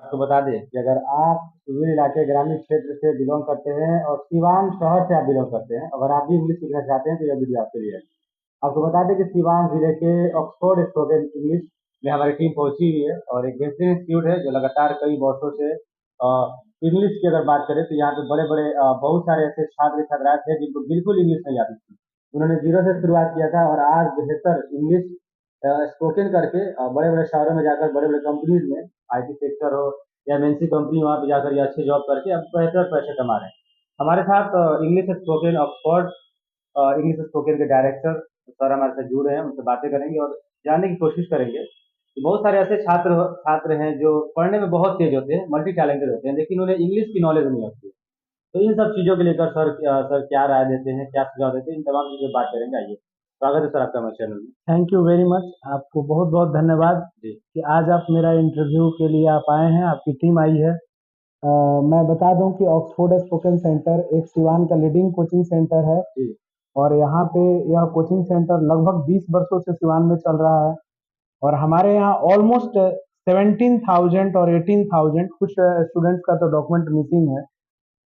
आपको बता दें कि अगर आप सुदूर इलाके ग्रामीण क्षेत्र से बिलोंग करते हैं और सिवान शहर से आप बिलोंग करते हैं, अगर आप भी इंग्लिश सीखना चाहते हैं तो यह वीडियो आपके लिए है। आपको बता दें कि सिवान जिले के ऑक्सफोर्ड स्पोकन इंग्लिश में हमारी टीम पहुंची हुई है और एक बेहतरीन इंस्टीट्यूट है जो लगातार कई वर्षों से इंग्लिश की अगर बात करें तो यहाँ पे बड़े बड़े बहुत सारे ऐसे छात्र छात्राएं थे जिनको बिल्कुल इंग्लिश नहीं आती थी। उन्होंने जीरो से शुरुआत किया था और आज बेहतर इंग्लिश स्पोकन करके बड़े बड़े शहरों में जाकर बड़े बड़े कंपनीज में आईटी सेक्टर हो या एमएनसी कंपनी वहाँ पे जाकर ये अच्छे जॉब करके अब बेहतर पैसे कमा रहे हैं। हमारे साथ English spoken Oxford English spoken के डायरेक्टर सर हमारे साथ जुड़ रहे हैं, उनसे बातें करेंगे और जानने की कोशिश करेंगे कि बहुत सारे ऐसे छात्र छात्र हैं जो पढ़ने में बहुत तेज होते हैं, मल्टी टैलेंटेड होते हैं, लेकिन उन्हें इंग्लिश की नॉलेज नहीं होती है। तो इन सब चीज़ों को लेकर सर क्या राय देते हैं, क्या सुझाव देते हैं, इन तमाम चीज़ों पर बात करेंगे। आइए, स्वागत है सर आपका हमारे चैनल में। Thank you very much. आपको बहुत बहुत धन्यवाद जी। कि आज आप मेरा इंटरव्यू के लिए आप आए हैं, आपकी टीम आई है। मैं बता दूं कि ऑक्सफोर्ड स्पोकन सेंटर एक सिवान का लीडिंग कोचिंग सेंटर है जी। और यहाँ पे यह कोचिंग सेंटर लगभग 20 वर्षों से सिवान में चल रहा है और हमारे यहाँ ऑलमोस्ट 17,000 और 18,000 कुछ स्टूडेंट्स का तो डॉक्यूमेंट मिसिंग है,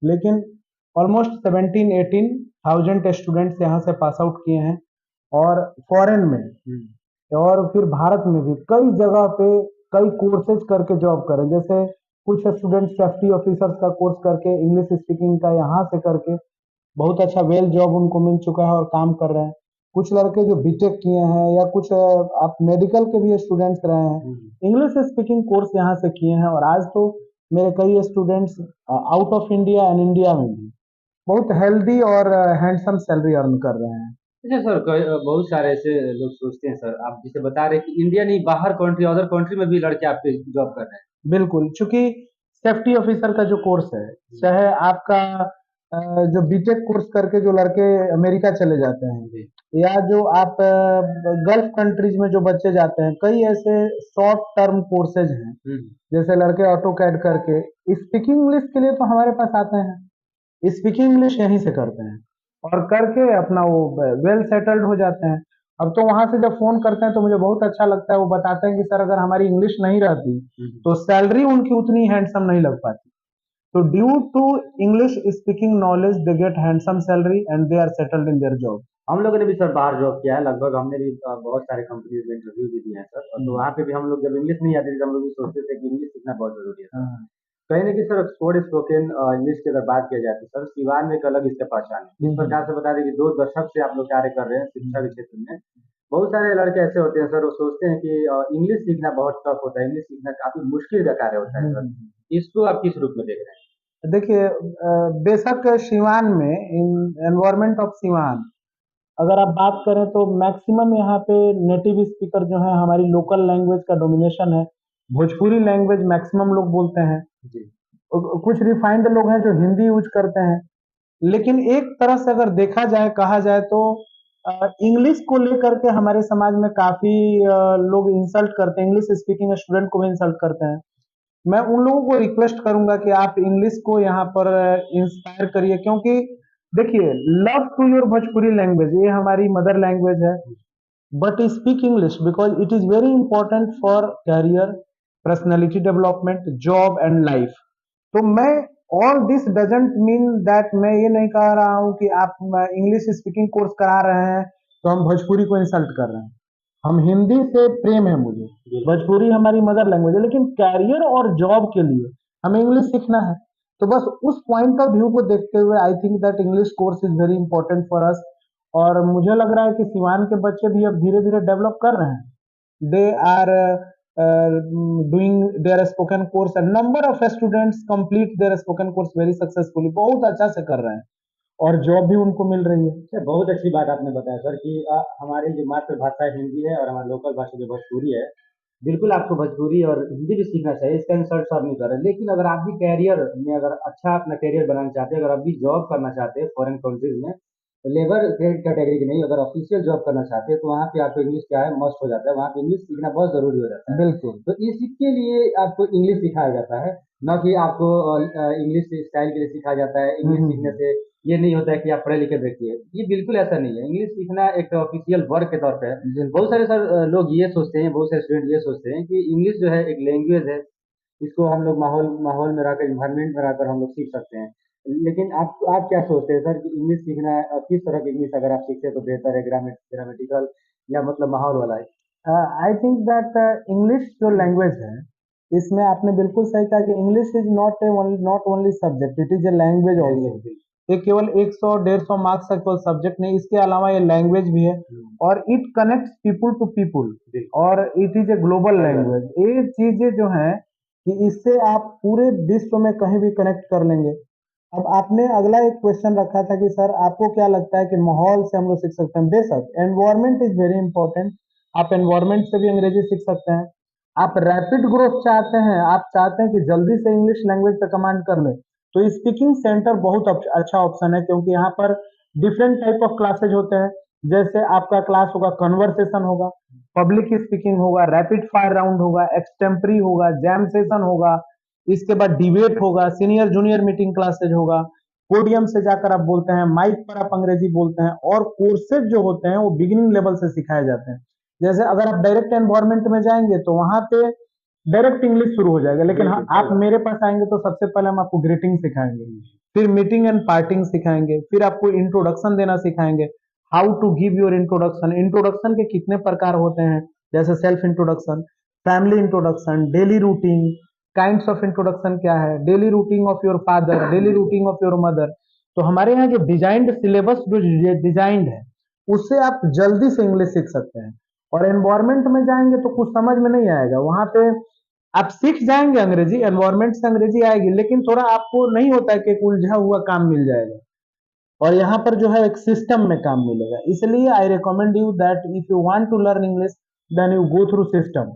लेकिन ऑलमोस्ट 17-18,000 स्टूडेंट्स यहाँ से पास आउट किए हैं और फॉरेन में और फिर भारत में भी कई जगह पे कई कोर्सेज करके जॉब करें। जैसे कुछ स्टूडेंट सेफ्टी ऑफिसर्स का कोर्स करके इंग्लिश स्पीकिंग का यहाँ से करके बहुत अच्छा वेल जॉब उनको मिल चुका है और काम कर रहे हैं। कुछ लड़के जो बीटेक किए हैं या कुछ आप मेडिकल के भी स्टूडेंट्स रहे हैं, इंग्लिश स्पीकिंग कोर्स यहाँ से किए हैं और आज तो मेरे कई students out of India and India में भी बहुत हेल्दी और हैंडसम सैलरी अर्न कर रहे हैं। अच्छा सर, बहुत सारे ऐसे लोग सोचते हैं सर, आप जिसे बता रहे हैं कि इंडिया नहीं बाहर कंट्री अदर कंट्री में भी लड़के आपके जॉब कर रहे हैं। बिल्कुल, चूंकि सेफ्टी ऑफिसर का जो कोर्स है, चाहे आपका जो बीटेक कोर्स करके जो लड़के अमेरिका चले जाते हैं जी। या जो आप गल्फ कंट्रीज में जो बच्चे जाते हैं, कई ऐसे शॉर्ट टर्म कोर्सेज हैं जैसे लड़के ऑटो कैड करके स्पीकिंग इंग्लिश के लिए तो हमारे पास आते हैं, स्पीकिंग इंग्लिश यहीं से करते हैं और करके अपना वो वेल सेटल्ड हो जाते हैं। अब तो वहां से जब फोन करते हैं तो मुझे बहुत अच्छा लगता है, वो बताते हैं कि सर अगर हमारी इंग्लिश नहीं रहती तो सैलरी उनकी उतनी हैंडसम नहीं लग पाती। तो due to English speaking knowledge they get handsome salary and they are settled in their job. हम लोगों ने भी सर बाहर जॉब किया है, लगभग हमने भी बहुत सारे कंपनीज में इंटरव्यू भी दिए हैं सर, और तो वहाँ पे भी हम लोग जब इंग्लिश नहीं आती थी तो हम लोग भी सोचते थे कि इंग्लिश सीखना बहुत जरूरी है सर। कहीं ना कहीं सर एक्सपोर्ट स्पोकन इंग्लिश की अगर बात किया जाए तो सर सिवान में एक अलग इसका पहचान है। इस प्रकार से बता दें कि 2 दशक से आप लोग कार्य कर रहे हैं शिक्षा के क्षेत्र में। बहुत सारे लड़के ऐसे होते हैं सर, वो सोचते हैं कि इंग्लिश सीखना बहुत टफ होता है, इंग्लिश सीखना काफी मुश्किल का कार्य होता है सर। इसको आप किस रूप में देख रहे हैं? देखिए, बेशक सिवान में इन एनवायरमेंट ऑफ सिवान अगर आप बात करें तो मैक्सिमम यहाँ पे नेटिव स्पीकर जो है हमारी लोकल लैंग्वेज का डोमिनेशन है। भोजपुरी लैंग्वेज मैक्सिमम लोग बोलते हैं, जी। कुछ रिफाइंड लोग हैं जो हिंदी यूज करते हैं, लेकिन एक तरह से अगर देखा जाए कहा जाए तो इंग्लिश को लेकर के हमारे समाज में काफी लोग इंसल्ट करते हैं, इंग्लिश स्पीकिंग स्टूडेंट को भी इंसल्ट करते हैं। मैं उन लोगों को रिक्वेस्ट करूंगा कि आप इंग्लिश को यहाँ पर इंस्पायर करिए, क्योंकि देखिए, love to your Bhojpuri language, ये हमारी मदर लैंग्वेज है, but speak English because it is very important for career, personality development, job and life. तो मैं all this doesn't mean that मैं ये नहीं कह रहा हूँ कि आप इंग्लिश स्पीकिंग कोर्स करा रहे हैं तो हम भोजपुरी को इंसल्ट कर रहे हैं। हम हिंदी से प्रेम है मुझे, भोजपुरी हमारी मदर लैंग्वेज है, लेकिन कैरियर और जॉब के लिए हमें इंग्लिश सीखना है। तो बस उस पॉइंट ऑफ व्यू को देखते हुए I think that English course is very important for us. और मुझे लग रहा है कि सिवान के बच्चे भी अब धीरे धीरे डेवलप कर रहे हैं। They are doing their spoken course and number of students complete their spoken course very successfully, बहुत अच्छा से कर रहे हैं और जॉब भी उनको मिल रही है। अच्छा, बहुत अच्छी बात आपने बताया सर कि हमारी जो मातृभाषा हिंदी है और हमारी लोकल भाषा जो भोजपुरी है, बिल्कुल आपको भोजपुरी और हिंदी भी सीखना चाहिए, इसका इंसल्ट सर नहीं कर रहे। लेकिन अगर आप भी कैरियर में अगर अच्छा अपना कैरियर बनाना चाहते हैं, अगर आप भी जॉब करना चाहते हैं फॉरेन कंट्रीज में, तो लेबर कैटेगरी की नहीं, अगर ऑफिशियल जॉब करना चाहते हैं तो वहाँ पे आपको इंग्लिश क्या है मस्ट हो जाता है, वहाँ पे इंग्लिश सीखना बहुत जरूरी हो जाता है। बिल्कुल। तो इसके लिए आपको इंग्लिश सिखाया जाता है, न कि आपको इंग्लिश स्टाइल के लिए सिखाया जाता है। इंग्लिश सीखने से ये नहीं होता है कि आप पढ़े लिखे व्यक्ति है, ये बिल्कुल ऐसा नहीं है। इंग्लिश सीखना एक ऑफिशियल वर्क के तौर पे है। बहुत सारे सर लोग ये सोचते हैं, बहुत सारे स्टूडेंट ये सोचते हैं कि इंग्लिश जो है एक लैंग्वेज है, इसको हम लोग माहौल माहौल में रहकर, इन्वायरमेंट में रहकर हम लोग सीख सकते हैं। लेकिन आप क्या सोचते हैं सर कि इंग्लिश सीखना किस तरह की इंग्लिश अगर आप सीखते हैं तो बेहतर है, ग्रामेटिकल या मतलब माहौल वाला है? आई थिंक दैट इंग्लिश जो लैंग्वेज है, इसमें आपने बिल्कुल सही कहा कि English is not only subject, it is a language also. Language. ये केवल 100-150 मार्क्स का केवल सब्जेक्ट नहीं, इसके अलावा ये लैंग्वेज भी है और it connects people to people और it is a global language. ये चीजें जो हैं कि इससे आप पूरे विश्व में कहीं भी कनेक्ट कर लेंगे। अब आपने अगला एक क्वेश्चन रखा था कि सर आपको क्या लगता है कि माहौल से हम लोग सीख सकते हैं? बेशक एनवायरमेंट इज वेरी इंपॉर्टेंट, आप एनवायरमेंट से भी अंग्रेजी सीख सकते हैं। आप रैपिड ग्रोथ चाहते हैं, आप चाहते हैं कि जल्दी से इंग्लिश लैंग्वेज पे कमांड कर ले, तो स्पीकिंग सेंटर बहुत अच्छा ऑप्शन है, क्योंकि यहाँ पर डिफरेंट टाइप ऑफ क्लासेज होते हैं। जैसे आपका क्लास होगा, कन्वर्सेशन होगा, पब्लिक स्पीकिंग होगा, रैपिड फायर राउंड होगा, एक्सटेम्परी होगा, जैम सेशन होगा, इसके बाद डिबेट होगा, सीनियर जूनियर मीटिंग क्लासेज होगा, पोडियम से जाकर आप बोलते हैं, माइक पर आप अंग्रेजी बोलते हैं, और कोर्सेज जो होते हैं वो बिगिनिंग लेवल से सिखाए जाते हैं। जैसे अगर आप डायरेक्ट एनवायरमेंट में जाएंगे तो वहां पे डायरेक्ट इंग्लिश शुरू हो जाएगा, लेकिन हाँ आप मेरे पास आएंगे तो सबसे पहले हम आपको ग्रीटिंग सिखाएंगे, फिर मीटिंग एंड पार्टिंग सिखाएंगे, फिर आपको इंट्रोडक्शन देना सिखाएंगे, how to give your introduction. Introduction के कितने प्रकार होते हैं, जैसे self introduction, family introduction, daily routine, kinds of introduction क्या है, daily routine of your father, daily routine of your mother. तो हमारे यहाँ जो डिजाइंड सिलेबस जो डिजाइंड है, उससे आप जल्दी से इंग्लिश सीख सकते हैं। और एनवायरमेंट में जाएंगे तो कुछ समझ में नहीं आएगा, वहां पे आप सीख जाएंगे अंग्रेजी, एनवायरमेंट से अंग्रेजी आएगी, लेकिन थोड़ा आपको नहीं होता है कि एक उलझा हुआ काम मिल जाएगा, और यहाँ पर जो है एक सिस्टम में काम मिलेगा। इसलिए I recommend you that if you want to learn English then you go through system.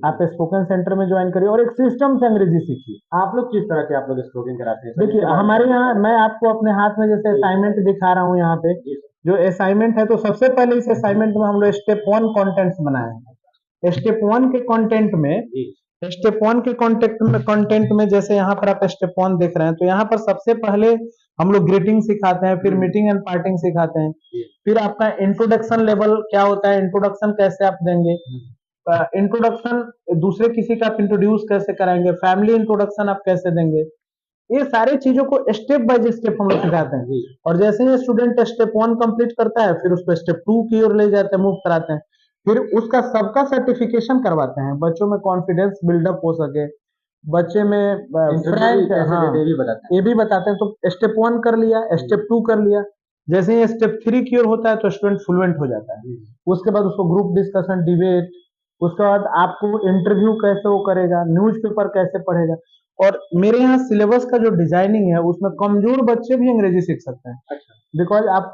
आप स्पोकन सेंटर में ज्वाइन करिए और एक सिस्टम से अंग्रेजी सीखिए। आप लोग किस तरह के आप लोग स्पोकन कराते हैं सर? देखिए हमारे यहाँ, मैं आपको अपने हाथ में जैसे असाइनमेंट दिखा रहा हूँ, यहाँ पे जो असाइनमेंट है, तो सबसे पहले इस असाइनमेंट में हम लोग स्टेप 1 कंटेंट्स बनाए हैं। स्टेप 1 के कंटेंट में, जैसे यहाँ पर आप स्टेप 1 देख रहे हैं, तो यहाँ पर सबसे पहले हम लोग ग्रीटिंग सिखाते हैं, फिर मीटिंग एंड पार्टिंग सिखाते हैं, फिर आपका इंट्रोडक्शन लेवल क्या होता है, इंट्रोडक्शन कैसे आप देंगे, इंट्रोडक्शन दूसरे किसी का आप इंट्रोड्यूस कैसे कराएंगे, फैमिली इंट्रोडक्शन आप कैसे देंगे, ये सारी चीजों को स्टेप बाय स्टेप हम लोग सिखाते हैं। और जैसे ही स्टूडेंट स्टेप 1 कंप्लीट करता है, फिर उसको स्टेप 2 की ओर ले जाते हैं, मूव कराते हैं, फिर उसका सबका सर्टिफिकेशन करवाते हैं, बच्चों में कॉन्फिडेंस बिल्डअप हो सके, बच्चे में फ्रैंक, हाँ ये भी बताते हैं। तो स्टेप 1 कर लिया, स्टेप 2 कर लिया, जैसे ही स्टेप 3 की ओर होता है तो स्टूडेंट फ्लुएंट हो जाता है। उसके बाद उसको ग्रुप डिस्कशन, डिबेट, उसके बाद आपको इंटरव्यू कैसे वो करेगा, न्यूज़पेपर कैसे पढ़ेगा। और मेरे यहाँ सिलेबस का जो डिजाइनिंग है, उसमें कमजोर बच्चे भी अंग्रेजी सीख सकते हैं, बिकॉज आप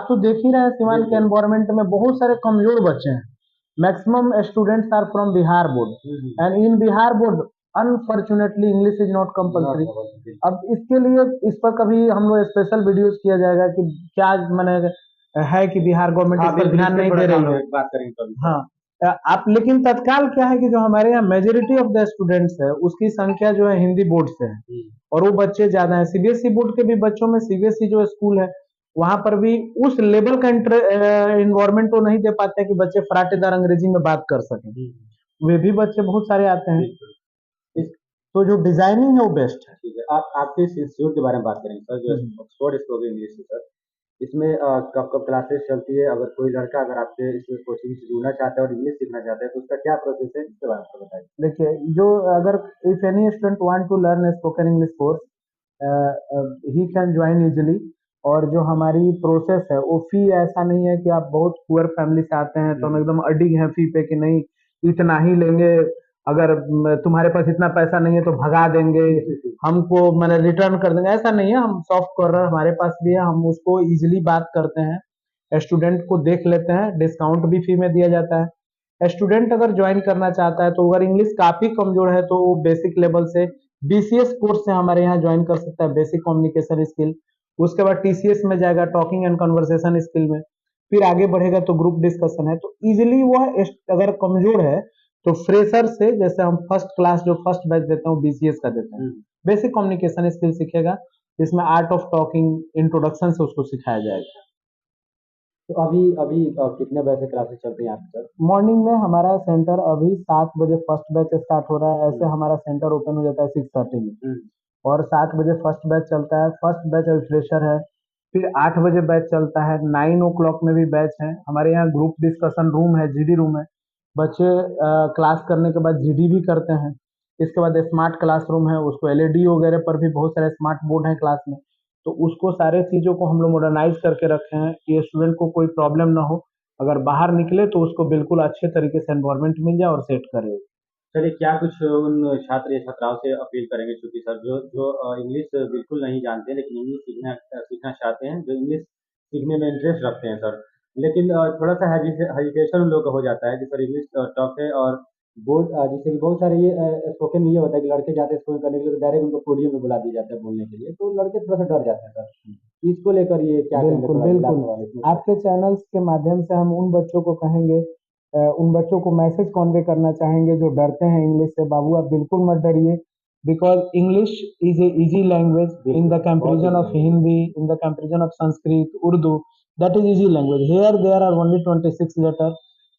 तो देख ही रहे हैं सीवान के एनवायरमेंट में बहुत सारे कमजोर बच्चे हैं। Maximum students are from Bihar board, and in Bihar board unfortunately English is not compulsory. अब इसके लिए इस पर कभी हम लोग स्पेशल वीडियोस किया जाएगा कि क्या मैंने है कि बिहार गवर्नमेंट इस पर ध्यान नहीं दे रही है। बात करेंगे कभी। हाँ आप, लेकिन तत्काल क्या है कि जो हमारे यहाँ मेजोरिटी ऑफ द स्टूडेंट्स है, उसकी संख्या जो है हिंदी बोर्ड से है, और वो बच्चे ज्यादा है। सीबीएसई बोर्ड के भी बच्चों में, सीबीएसई जो स्कूल है वहां पर भी उस लेवल का इन्वायरमेंट वो नहीं दे पाते कि बच्चे फराटेदार अंग्रेजी में बात कर सकें, वे भी बच्चे बहुत सारे आते हैं। तो जो डिजाइनिंग है वो बेस्ट है। ठीक है, आप आपके इस इंस्टीट्यूट के बारे में बात करेंगे सर, जो ऑक्सफोर्ड स्पोकन इंग्लिश है सर, इसमें कब कब क्लासेस चलती है? अगर कोई लड़का अगर आपसे इस कोचिंग से जुड़ना चाहता है और इंग्लिश सीखना चाहता है तो उसका क्या प्रोसेस है, इसके बारे में बताइए। देखिए, जो अगर if any student want to learn spoken English course, he can join easily. और जो हमारी प्रोसेस है वो फी ऐसा नहीं है कि आप बहुत पुअर फैमिली से आते हैं तो हम एकदम अडिग हैं फी पे कि नहीं इतना ही लेंगे, अगर तुम्हारे पास इतना पैसा नहीं है तो भगा देंगे, हमको मैंने रिटर्न कर देंगे, ऐसा नहीं है। हम सॉफ्ट कॉर्नर हमारे पास भी है, हम उसको इजिली बात करते हैं, स्टूडेंट को देख लेते हैं, डिस्काउंट भी फी में दिया जाता है। स्टूडेंट अगर ज्वाइन करना चाहता है तो अगर इंग्लिश काफी कमजोर है तो वो बेसिक लेवल से बीसीएस कोर्स से हमारे यहाँ ज्वाइन कर सकता है, बेसिक कम्युनिकेशन स्किल। उसके बाद टीसीएस में जाएगा, टॉकिंग एंड कन्वर्सेशन स्किल में, फिर आगे बढ़ेगा तो ग्रुप डिस्कशन है। तो इजिली वह अगर कमजोर है तो फ्रेशर से, जैसे हम फर्स्ट क्लास जो फर्स्ट बैच देते हैं वो बीसीएस का देते हैं, बेसिक कम्युनिकेशन स्किल सीखेगा, जिसमें आर्ट ऑफ टॉकिंग इंट्रोडक्शन से उसको सिखाया जाएगा। तो अभी अभी कितने बजे से क्लासेस चलती हैं आपकी सर? मॉर्निंग में हमारा सेंटर अभी 7 बजे फर्स्ट बैच स्टार्ट हो रहा है, ऐसे हम्म। हमारा सेंटर ओपन हो जाता है 6:30 में। हम्म। और 7 बजे फर्स्ट बैच चलता है, फर्स्ट बैच अभी फ्रेशर है। फिर 8 बजे बैच चलता है, 9 o'clock में भी बैच है। हमारे यहाँ ग्रुप डिस्कशन रूम है, जीडी रूम है। बच्चे क्लास करने के बाद जीडी भी करते हैं। इसके बाद स्मार्ट क्लासरूम है, उसको एलईडी वगैरह पर भी बहुत सारे स्मार्ट बोर्ड हैं क्लास में। तो उसको सारे चीज़ों को हम लोग मॉडर्नाइज करके रखे हैं कि स्टूडेंट को कोई प्रॉब्लम ना हो। अगर बाहर निकले तो उसको बिल्कुल अच्छे तरीके से एनवायरनमेंट मिल जाए और सेट करे। चलिए, क्या कुछ उन छात्र या छात्राओं से अपील करेंगे, चूँकि सर जो जो इंग्लिश बिल्कुल नहीं जानते, लेकिन इंग्लिश सीखना चाहते हैं, जो इंग्लिश सीखने में इंटरेस्ट रखते हैं सर, लेकिन थोड़ा-सा हेजिटेशन उन लोगों का हो जाता है कि सर इंग्लिश टफ है, और जैसे कि बहुत सारे ये स्पोकन में ये होता है कि लड़के जाते हैं स्पोकन करने के लिए तो डायरेक्ट उनको पोडियम में बुला दिया जाता है बोलने के लिए, तो लड़के थोड़ा-सा डर जाते हैं सर। इसको लेकर ये क्या कहेंगे, बिल्कुल, थोड़ा बिल्कुल। इलाका वाले इसमें? आपके चैनल्स के माध्यम से हम उन बच्चों को कहेंगे, उन बच्चों को मैसेज कन्वे करना चाहेंगे जो डरते हैं इंग्लिश से, बाबू आप बिल्कुल मत डरिए, because English is a easy language in the बिल्कुल, बहुत कंपैरिज़न ईज़ी ऑफ लैंग्वेज है। Hindi, in the comparison of Sanskrit, Urdu, that is easy language. Here there are only 26 letter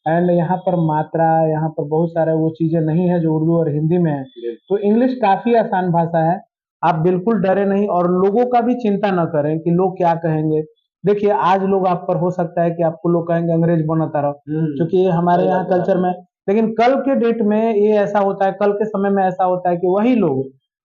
and यहाँ पर मात्रा, यहाँ पर बहुत सारे वो चीज़ें नहीं है जो उर्दू और हिंदी में है। बिल तो इंग्लिश काफ़ी आसान भाषा है। आप बिल्कुल डरे नहीं और लोगों का भी चिंता ना करें कि लोग क्या कहेंगे। देखिए आज लोग आप पर हो सकता है कि आपको लोग कहेंगे अंग्रेज बनता रहो, क्योंकि ये हमारे सही यहाँ बात बता कल्चर रहे में। हैं। लेकिन कल के डेट में ये ऐसा होता है, कल के समय में ऐसा होता है कि वही लोग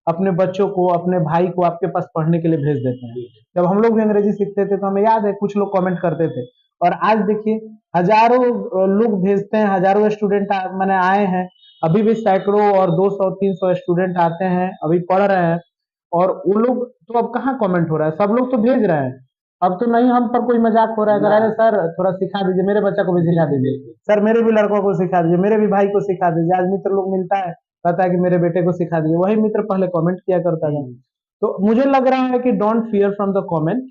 अपने बच्चों को, अपने भाई को आपके पास पढ़ने के लिए भेज देते हैं। जी। जब हम लोग भी अंग्रेजी सीखते थे तो हमें याद है कुछ लोग कमेंट करते थे, और आज देखिए हजारों लोग भेजते हैं, हजारों स्टूडेंट मैंने आए हैं। अभी भी सैकड़ों और 200-300 स्टूडेंट आते हैं, अभी पढ़ रहे हैं। और वो लोग तो अब कहाँ कमेंट हो रहा है, सब लोग तो भेज रहे हैं। अब तो नहीं हम पर कोई मजाक हो रहा है, अगर ना। अरे सर थोड़ा सिखा दीजिए, मेरे बच्चा को भी सिखा बिल्कुल, दीजिए, बिल्कुल। सर मेरे भी लड़कों को सिखा दीजिए, मेरे भी भाई को सिखा दीजिए। आज मित्र लोग मिलता है, कहता है कि मेरे बेटे को सिखा दीजिए, वही मित्र पहले कमेंट किया करता था। हुँ। तो मुझे लग रहा है कि don't fear from the comment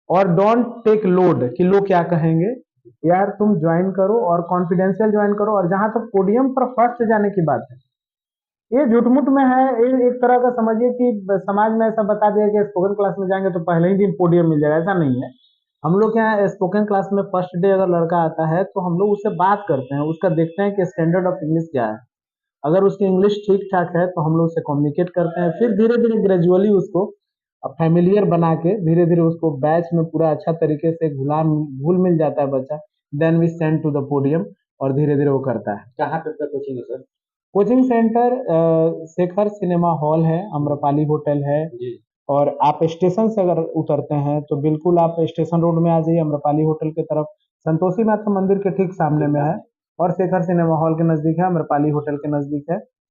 और डोंट टेक लोड कि लोग क्या कहेंगे। यार तुम ज्वाइन करो और कॉन्फिडेंशियल ज्वाइन करो। और जहां तक पोडियम पर फर्स्ट जाने की बात है, ये झूठ-मूठ में है। ये एक तरह का समझिए कि समाज में ऐसा बता दिया कि स्पोकन क्लास में जाएँगे तो पहले ही दिन पोडियम मिल जाएगा, ऐसा नहीं है। हम लोग के यहाँ स्पोकन क्लास में फर्स्ट डे अगर लड़का आता है तो हम लोग उससे बात करते हैं, उसका देखते हैं कि स्टैंडर्ड ऑफ इंग्लिश क्या है। अगर उसकी इंग्लिश ठीक-ठाक है तो हम लोग उससे कम्युनिकेट करते हैं, फिर धीरे-धीरे ग्रेजुअली उसको फ़ैमिलियर बना के धीरे-धीरे उसको बैच में पूरा अच्छा तरीके से घुल-मिल जाता है बच्चा, then we send to the podium और धीरे-धीरे वो करता है। कहाँ पे आपका कोचिंग है sir? Coaching centre Shekhar cinema hall है, आम्रपाली होटल है। जी। और आप स्टेशन से अगर उतरते हैं तो बिल्कुल आप स्टेशन रोड में आ जाइए, आम्रपाली होटल की तरफ, संतोषी माता मंदिर के ठीक सामने ठीक में है। है। और शेखर सिनेमा हॉल के नज़दीक है, आम्रपाली होटल के नज़दीक है।